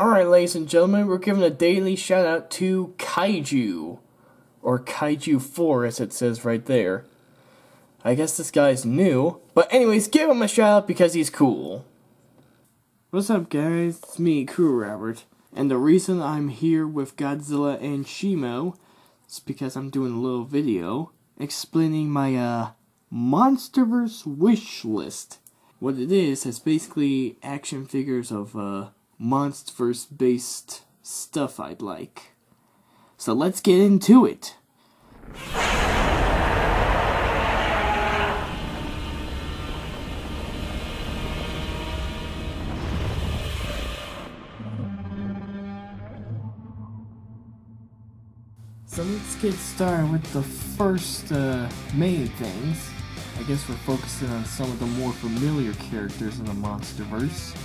Alright, ladies and gentlemen, we're giving a daily shout out to Kaiju. Or Kaiju 4, as it says right there. I guess this guy's new. But anyways, give him a shout out because he's cool. What's up, guys? It's me, Cool Robert. And the reason I'm here with Godzilla and Shimo is because I'm doing a little video explaining my Monsterverse wish list. What it is basically action figures of Monsterverse based stuff I'd like. So let's get into it. So let's get started with the first main things. I guess we're focusing on some of the more familiar characters in the Monsterverse.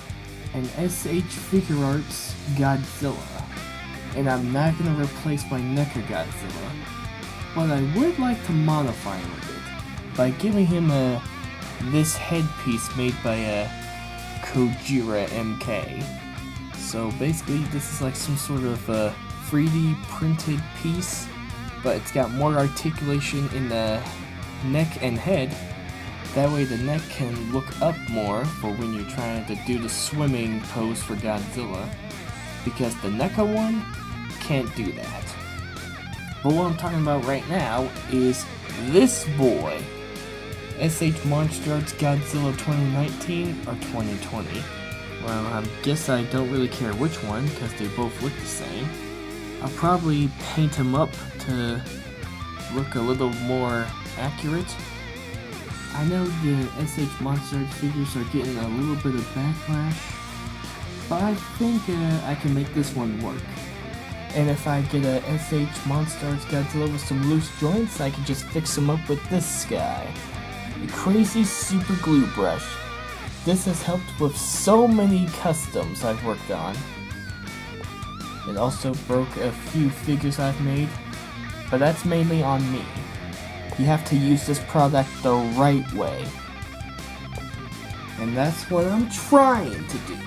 And SH Figure Arts Godzilla. And I'm not going to replace my NECA Godzilla, but I would like to modify him a bit by giving him this headpiece made by Kojira MK. So basically this is like some sort of 3D printed piece, but it's got more articulation in the neck and head. That way the neck can look up more for when you're trying to do the swimming pose for Godzilla, because the NECA one can't do that. But what I'm talking about right now is this boy, SH Monster Arts Godzilla 2019 or 2020. Well, I guess I don't really care which one, because they both look the same. I'll probably paint him up to look a little more accurate. I know the SH Monster Arts figures are getting a little bit of backlash, but I think I can make this one work. And if I get a SH Monster Arts Godzilla with some loose joints, I can just fix them up with this guy. The Crazy Super Glue Brush. This has helped with so many customs I've worked on. It also broke a few figures I've made, but that's mainly on me. You have to use this product the right way. And that's what I'm trying to do.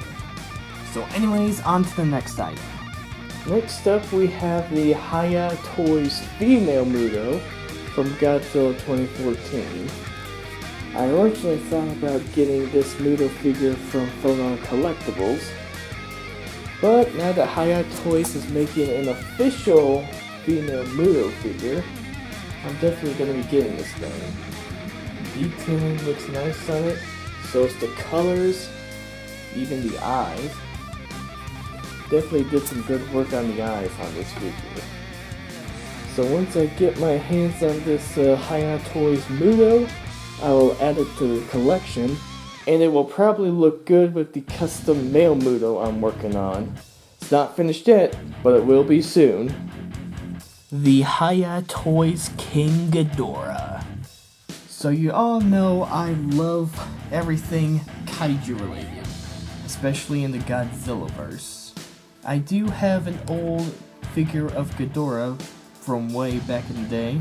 So anyways, on to the next item. Next up we have the Haya Toys Female Muto from Godzilla 2014. I originally thought about getting this Muto figure from Photon Collectibles, but now that Haya Toys is making an official female Muto figure, I'm definitely going to be getting this thing. Detailing looks nice on it, so it's the colors, even the eyes. Definitely did some good work on the eyes on this figure. So once I get my hands on this Haya Toys Muto, I will add it to the collection, and it will probably look good with the custom male Muto I'm working on. It's not finished yet, but it will be soon. The Haya Toys King Ghidorah. So you all know I love everything kaiju related, especially in the Godzillaverse. I do have an old figure of Ghidorah from way back in the day,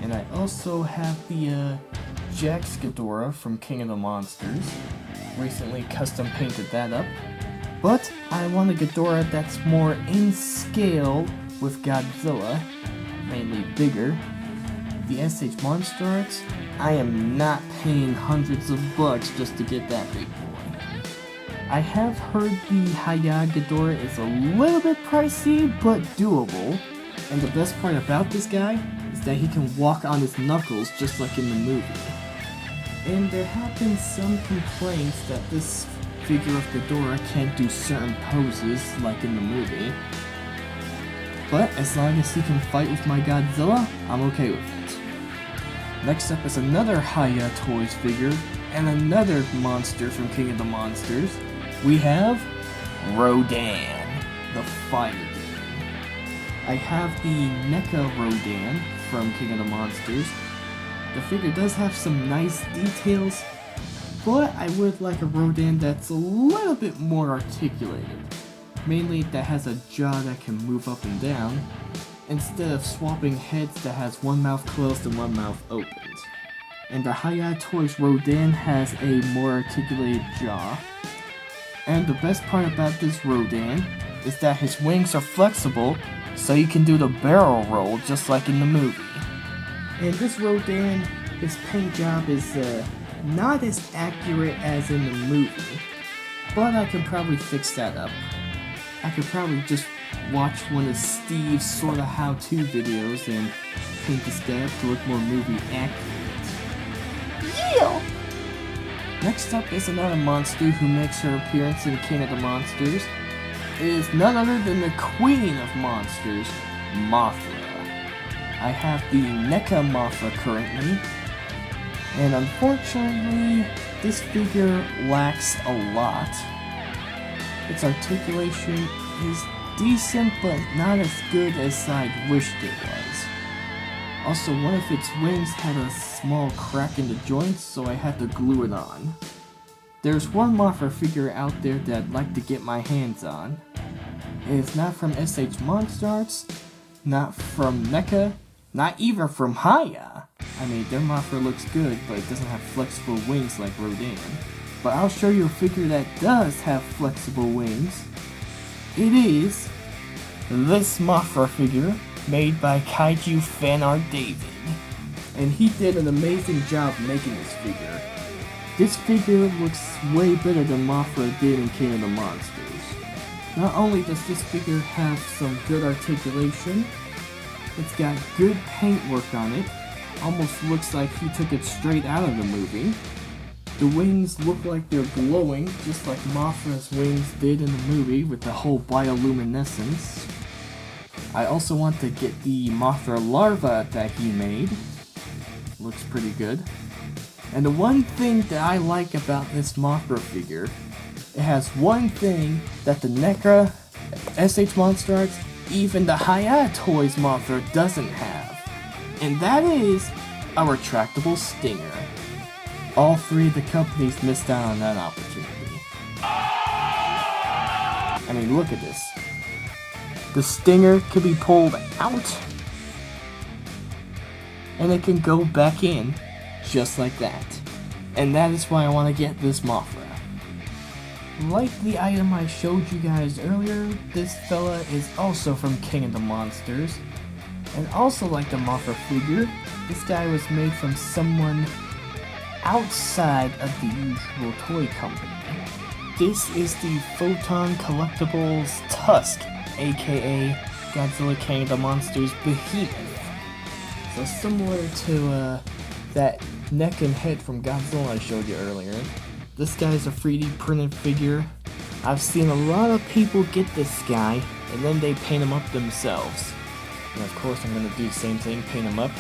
and I also have the Jax Ghidorah from King of the Monsters. Recently custom painted that up, but I want a Ghidorah that's more in scale with Godzilla, mainly bigger. The SH Monster Arts, I am not paying hundreds of bucks just to get that big boy. I have heard the Haya Ghidorah is a little bit pricey, but doable. And the best part about this guy is that he can walk on his knuckles just like in the movie. And there have been some complaints that this figure of Ghidorah can't do certain poses like in the movie. But as long as he can fight with my Godzilla, I'm okay with it. Next up is another Haya Toys figure, and another monster from King of the Monsters. We have Rodan, the Fire Demon. I have the NECA Rodan from King of the Monsters. The figure does have some nice details, but I would like a Rodan that's a little bit more articulated. Mainly that has a jaw that can move up and down, instead of swapping heads that has one mouth closed and one mouth opened. And the Haya Toys Rodan has a more articulated jaw. And the best part about this Rodan is that his wings are flexible, so you can do the barrel roll just like in the movie. And this Rodan, his paint job is not as accurate as in the movie, but I can probably fix that up. I could probably just watch one of Steve's sorta how-to videos and paint this guy up to look more movie accurate. Yeah! Next up is another monster who makes her appearance in King of the Monsters. It is none other than the Queen of Monsters, Mothra. I have the NECA Mothra currently, and unfortunately, this figure lacks a lot. Its articulation is decent, but not as good as I wished it was. Also, one of its wings had a small crack in the joints, so I had to glue it on. There's one Mothra figure out there that I'd like to get my hands on. It is not from SH Monster Arts, not from NECA, not even from Haya. I mean, their Mothra looks good, but it doesn't have flexible wings like Rodan. But I'll show you a figure that does have flexible wings. It is this Mothra figure made by Kaiju Fanart David. And he did an amazing job making this figure. This figure looks way better than Mothra did in King of the Monsters. Not only does this figure have some good articulation, it's got good paint work on it. Almost looks like he took it straight out of the movie. The wings look like they're glowing, just like Mothra's wings did in the movie with the whole bioluminescence. I also want to get the Mothra larva that he made. Looks pretty good. And the one thing that I like about this Mothra figure, it has one thing that the NECA, SH Monster Arts, even the Haya Toys Mothra doesn't have. And that is a retractable stinger. All three of the companies missed out on that opportunity. I mean, look at this. The stinger can be pulled out, and it can go back in, just like that. And that is why I want to get this Mothra. Like the item I showed you guys earlier, this fella is also from King of the Monsters. And also like the Mothra figure, this guy was made from someone outside of the usual toy company. This is the Photon Collectibles Tusk, aka Godzilla King of the Monsters Behemoth. So similar to that neck and head from Godzilla I showed you earlier. This guy is a 3D printed figure. I've seen a lot of people get this guy, and then they paint him up themselves. And of course I'm gonna do the same thing, paint him up.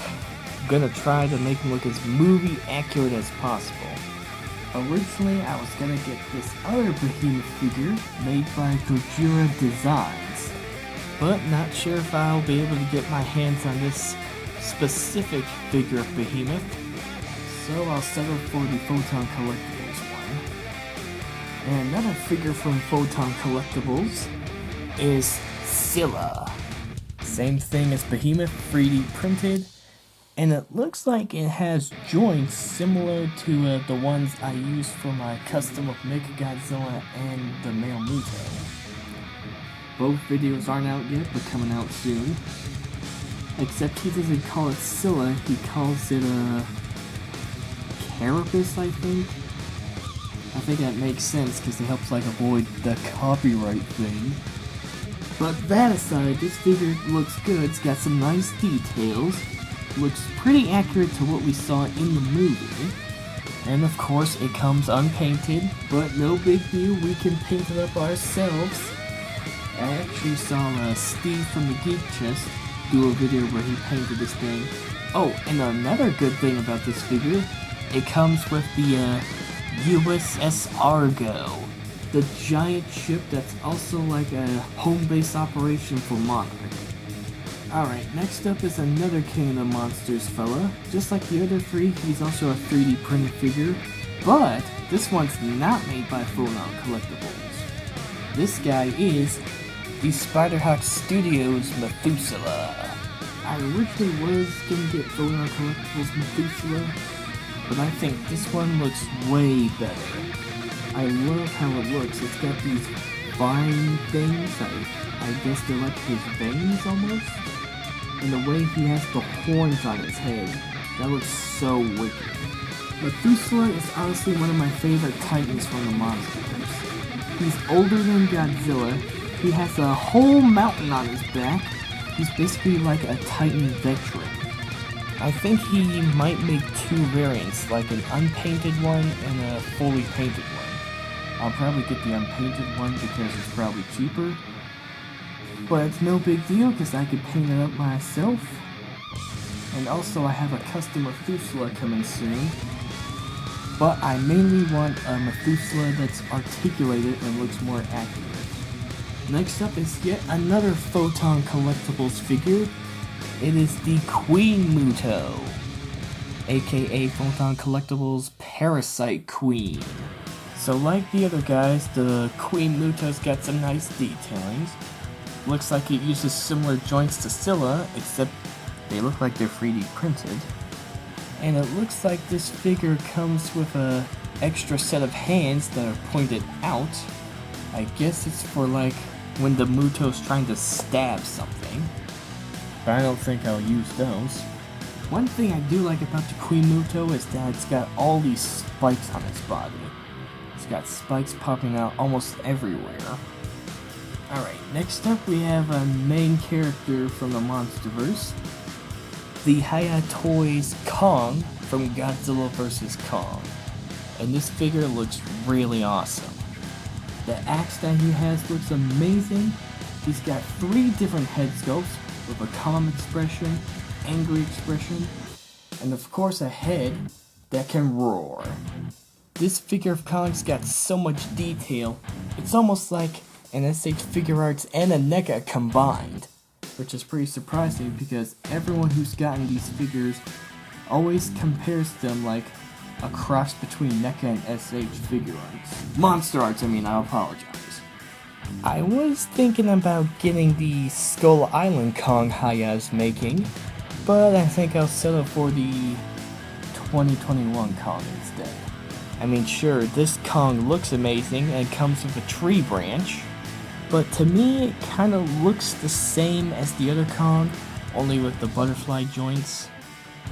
I'm gonna try to make him look as movie accurate as possible. Originally I was gonna get this other Behemoth figure made by Gojira Designs, but not sure if I'll be able to get my hands on this specific figure of Behemoth, so I'll settle for the Photon Collectibles one. And another figure from Photon Collectibles is Scylla. Same thing as Behemoth, 3D printed, and it looks like it has joints similar to the ones I used for my custom of Mechagodzilla and the male Muto. Both videos aren't out yet, but coming out soon. Except he doesn't call it Scylla, he calls it a Carapace, I think. I think that makes sense because it helps like avoid the copyright thing. But that aside, this figure looks good, it's got some nice details, looks pretty accurate to what we saw in the movie. And of course it comes unpainted, but no big deal, we can paint it up ourselves. I actually saw Steve from the Geek Chest do a video where he painted this thing. Oh, and another good thing about this figure, it comes with the USS Argo, the giant ship that's also like a home base operation for Monarch. Alright, next up is another King of the Monsters fella. Just like the other three, he's also a 3D printed figure, but this one's not made by Photon Collectibles. This guy is the Spiderhawk Studios Methuselah. I originally was gonna get Photon Collectibles Methuselah, but I think this one looks way better. I love how it looks. It's got these vine things. I guess they're like his veins almost. And the way he has the horns on his head, that looks so wicked. Methuselah is honestly one of my favorite titans from the Monsterverse. He's older than Godzilla. He has a whole mountain on his back. He's basically like a titan veteran. I think he might make two variants, like an unpainted one and a fully painted one. I'll probably get the unpainted one because it's probably cheaper. But it's no big deal because I could paint it up myself. And also I have a custom Methuselah coming soon. But I mainly want a Methuselah that's articulated and looks more accurate. Next up is yet another Photon Collectibles figure. It is the Queen Muto, aka Photon Collectibles Parasite Queen. So like the other guys, the Queen Muto's got some nice detailings. Looks like it uses similar joints to Scylla, except they look like they're 3D printed. And it looks like this figure comes with a extra set of hands that are pointed out. I guess it's for like when the Muto's trying to stab something. But I don't think I'll use those. One thing I do like about the Queen Muto is that it's got all these spikes on its body. It's got spikes popping out almost everywhere. Alright, next up we have a main character from the Monsterverse. The Hiya Toys Kong from Godzilla vs. Kong. And this figure looks really awesome. The axe that he has looks amazing. He's got 3 different head sculpts with a calm expression, angry expression, and of course a head that can roar. This figure of Kong's got so much detail, it's almost like an SH Figure Arts and a NECA combined, which is pretty surprising because everyone who's gotten these figures always compares them like a cross between NECA and SH Figure Arts. Monster Arts, I apologize. I was thinking about getting the Skull Island Kong Haya's making, but I think I'll settle for the 2021 Kong instead. Sure, this Kong looks amazing and comes with a tree branch, but to me it kinda looks the same as the other Kong, only with the butterfly joints.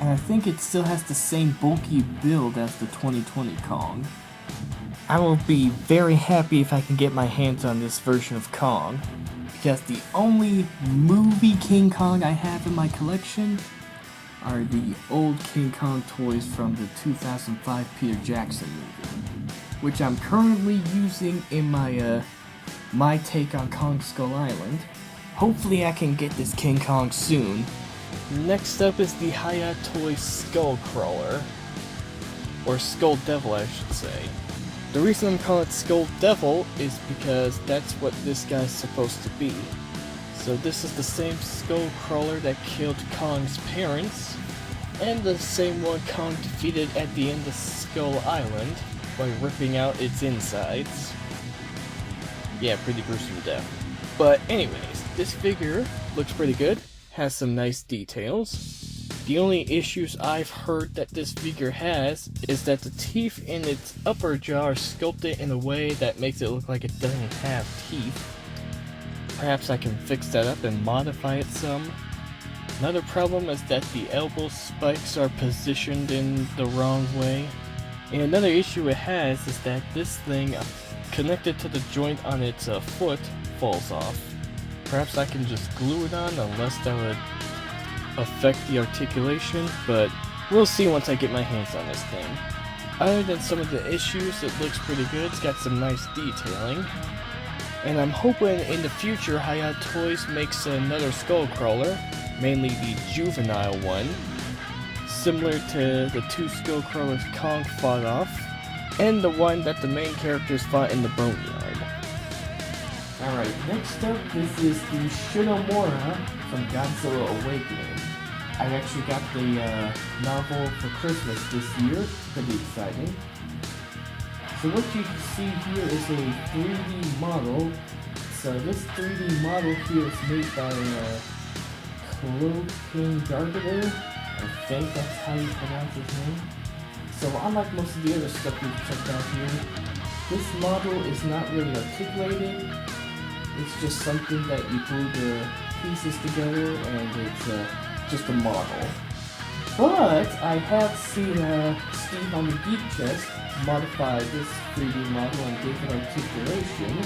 And I think it still has the same bulky build as the 2020 Kong. I will be very happy if I can get my hands on this version of Kong, because the only movie King Kong I have in my collection are the old King Kong toys from the 2005 Peter Jackson movie, which I'm currently using in my take on Kong Skull Island. Hopefully I can get this King Kong soon. Next up is the Hiya Toys Skull Crawler, or Skull Devil I should say. The reason I'm calling it Skull Devil is because that's what this guy's supposed to be. So this is the same skull crawler that killed Kong's parents, and the same one Kong defeated at the end of Skull Island by ripping out its insides. Yeah, pretty gruesome death. But anyways, this figure looks pretty good, has some nice details. The only issues I've heard that this figure has is that the teeth in its upper jaw are sculpted in a way that makes it look like it doesn't have teeth. Perhaps I can fix that up and modify it some. Another problem is that the elbow spikes are positioned in the wrong way. And another issue it has is that this thing connected to the joint on its foot falls off. Perhaps I can just glue it on unless that would affect the articulation, but we'll see once I get my hands on this thing. Other than some of the issues, it looks pretty good. It's got some nice detailing. And I'm hoping in the future Hiya Toys makes another skull crawler, mainly the juvenile one, similar to the 2 skull crawlers Kong fought off, and the one that the main characters fought in the Boneyard. Alright, next up, this is the Shinomura from Godzilla Awakening. I actually got the novel for Christmas this year, pretty exciting. So what you can see here is a 3D model. So this 3D model here is made by Cloaking Gargader. I think that's how you pronounce his name. So unlike most of the other stuff we've checked out here, This model is not really articulated. It's just something that you glue the pieces together, and it's just a model. But I have seen Steve on the Geek Chest modify this 3D model and give it articulation,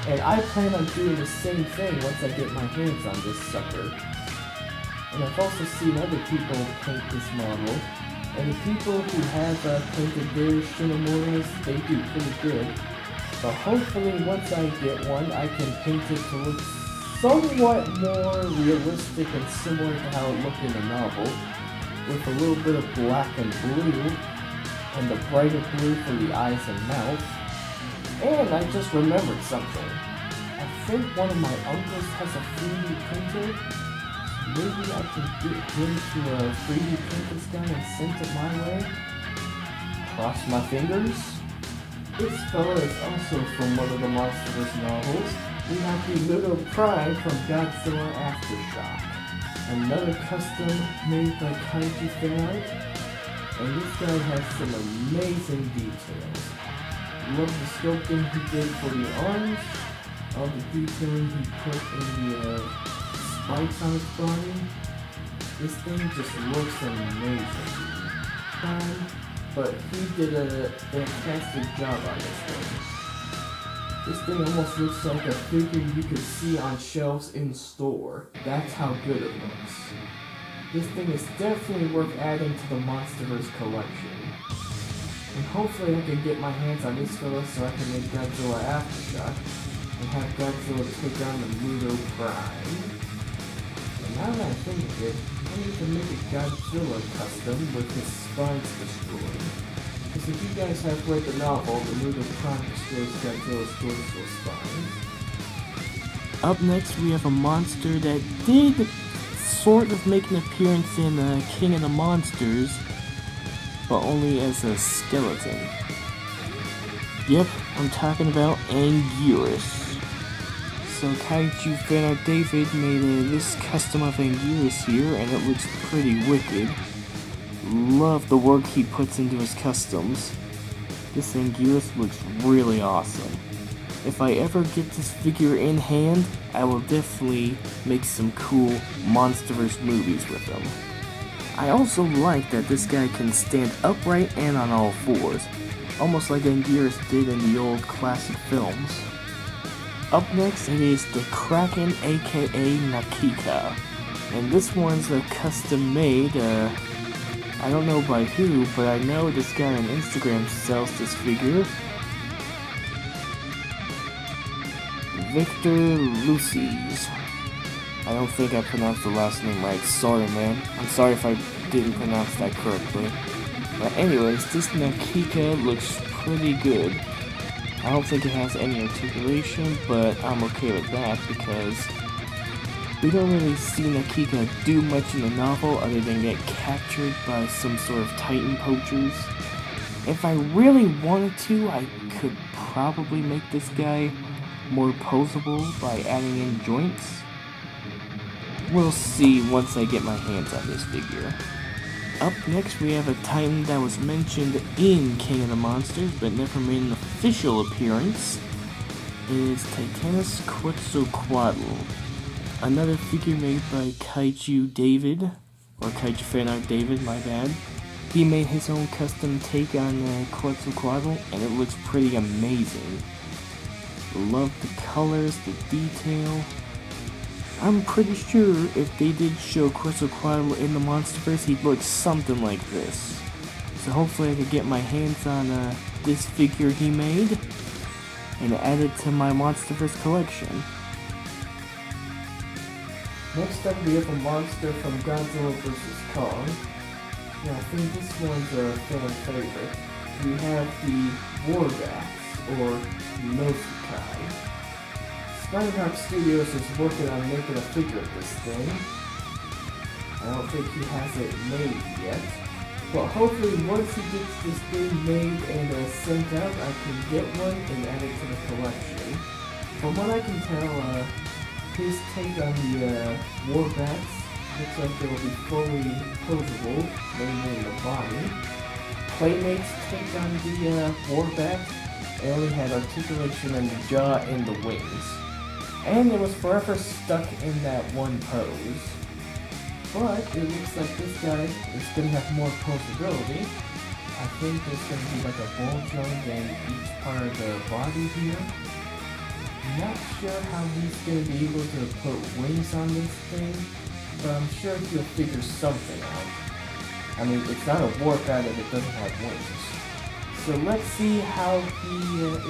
and I plan on doing the same thing once I get my hands on this sucker. And I've also seen other people paint this model, and the people who have painted their Shinomoras, they do pretty good. But hopefully once I get one, I can paint it to look somewhat more realistic and similar to how it looked in the novel, with a little bit of black and blue, and the brighter blue for the eyes and mouth. And I just remembered something. I think one of my uncles has a 3D printer. Maybe I can get him to 3D print this guy and send it my way. Cross my fingers. This fella is also from one of the Monsterverse novels. We have the Little Pride from Godzilla Aftershock. Another custom made by Kaiju Fanart. And this guy has some amazing details. Love the sculpting he did for the arms. All the detailing he put in the spikes on his body. This thing just looks amazing. But he did a fantastic job on this thing. This thing almost looks like a figure you could see on shelves in store. That's how good it looks. This thing is definitely worth adding to the Monsterverse collection. And hopefully I can get my hands on this fella so I can make Godzilla Aftershock and have Godzilla take on the Muto Prime. And now that I think of it, I need to make a Godzilla custom with his spines destroyed. Because if you guys have read the novel, the Muto Prime destroys Godzilla's dorsal spines. Up next we have a monster that did sort of make an appearance in King of the Monsters, but only as a skeleton. Yep, I'm talking about Anguirus. So Kaiju Fanart David made this custom of Anguirus here, and it looks pretty wicked. Love the work he puts into his customs. This Anguirus looks really awesome. If I ever get this figure in hand, I will definitely make some cool Monsterverse movies with him. I also like that this guy can stand upright and on all fours, almost like Anguirus did in the old classic films. Up next it is the Kraken aka Nakika, and this one's a custom made, I don't know by who, but I know this guy on Instagram sells this figure. Victor Lucies. I don't think I pronounced the last name right. Sorry, man. I'm sorry if I didn't pronounce that correctly. But anyways, this Nakika looks pretty good. I don't think it has any articulation, but I'm okay with that because we don't really see Nakika do much in the novel other than get captured by some sort of Titan poachers. If I really wanted to, I could probably make this guy more posable by adding in joints. We'll see once I get my hands on this figure. Up next we have a Titan that was mentioned in King of the Monsters but never made an official appearance. It is Titanus Quetzalcoatl. Another figure made by Kaiju David, or Kaiju Fanart David, my bad. He made his own custom take on Quetzalcoatl and it looks pretty amazing. Love the colors, the detail. I'm pretty sure if they did show Quetzalcoatl in the Monsterverse, he'd look something like this. So hopefully I could get my hands on this figure he made and add it to my Monsterverse collection. Next up we have a monster from Godzilla vs. Kong. Yeah, I think this one's a fan favorite. We have the Wargax, or Nosukai. Spider-Rock Studios is working on making a figure of this thing. I don't think he has it made yet. But hopefully once he gets this thing made and sent out, I can get one and add it to the collection. From what I can tell, his take on the Warbats looks like it will be fully posable, mainly in the body. Playmate's take on the Warbats It only had articulation in the jaw and the wings. And it was forever stuck in that one pose. But it looks like this guy is going to have more posability. I think there's going to be like a ball joint in each part of the body here. Not sure how he's going to be able to put wings on this thing, but I'm sure he'll figure something out. I mean, it's not a warp out if it doesn't have wings. So let's see how he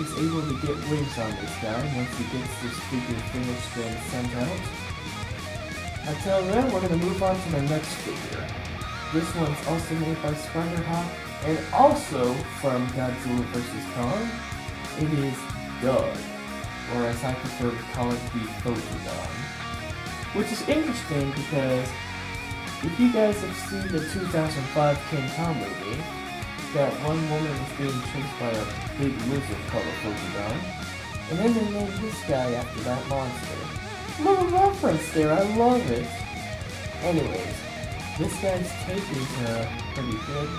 is able to get wings on this guy once he gets this figure finished and sent out. Until then, we're going to move on to the next figure. This one's also made by Spider-Hawk, and also from Godzilla vs. Kong. It is Doug, or as I prefer to call it, the Photodon. Which is interesting because if you guys have seen the 2005 King Kong movie, that one woman is being chased by a big lizard called a Photodon, and then they named this guy after that monster. Little reference there, I love it. Anyways, this guy's cape is pretty good.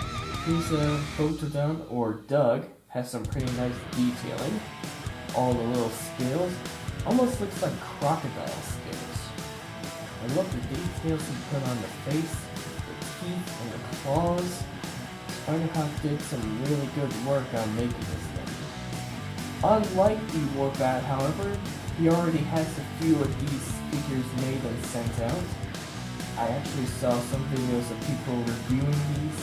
His Photodon, or Doug, has some pretty nice detailing. All the little scales almost looks like crocodile scales. I love the details he put on the face, the teeth, and the claws. Spider-Hawk did some really good work on making this thing. Unlike the Warbat, however, he already has a few of these figures made and sent out. I actually saw some videos of people reviewing these.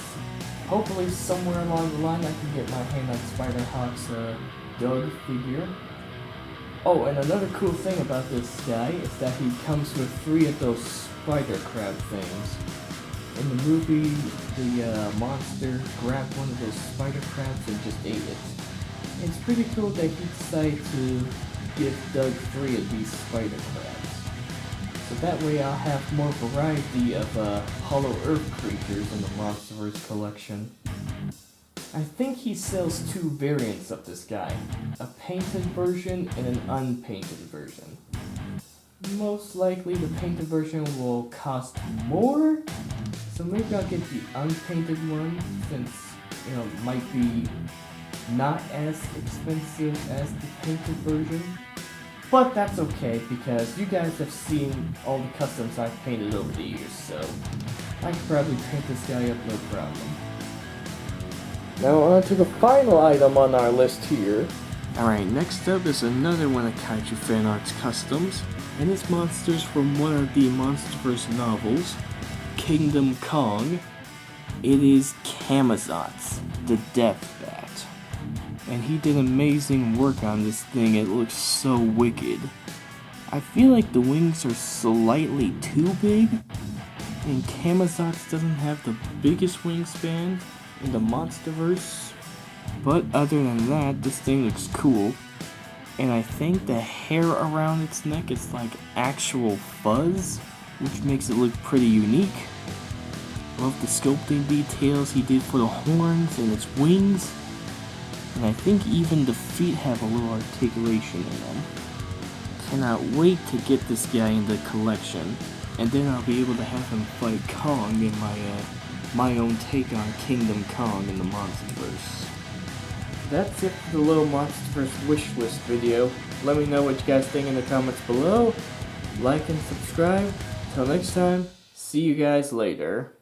Hopefully somewhere along the line I can get my hand on Spider-Hawk's Doug figure. Oh, and another cool thing about this guy is that he comes with 3 of those spider crab things. In the movie, the monster grabbed one of those spider crabs and just ate it. It's pretty cool that he decided to give Doug 3 of these spider crabs. So that way I'll have more variety of Hollow Earth creatures in the Monsterverse collection. I think he sells 2 variants of this guy, a painted version and an unpainted version. Most likely the painted version will cost more, so maybe I'll get the unpainted one since, you know, it might be not as expensive as the painted version. But that's okay, because you guys have seen all the customs I've painted over the years, so I could probably paint this guy up no problem. Now on to the final item on our list here. Alright, next up is another one of Kaiju Fan Art's customs, and it's monsters from one of the Monsterverse novels, Kingdom Kong. It is Camazotz, the Death Bat. And he did amazing work on this thing. It looks so wicked. I feel like the wings are slightly too big, and Camazotz doesn't have the biggest wingspan in the Monsterverse. But other than that, this thing looks cool. And I think the hair around its neck is like actual fuzz, which makes it look pretty unique. Love the sculpting details he did for the horns and its wings. And I think even the feet have a little articulation in them. Cannot wait to get this guy in the collection, and then I'll be able to have him fight Kong in my own take on Kingdom Kong in the Monsterverse. That's it for the little Monsterverse wishlist video. Let me know what you guys think in the comments below. Like and subscribe. Till next time, see you guys later.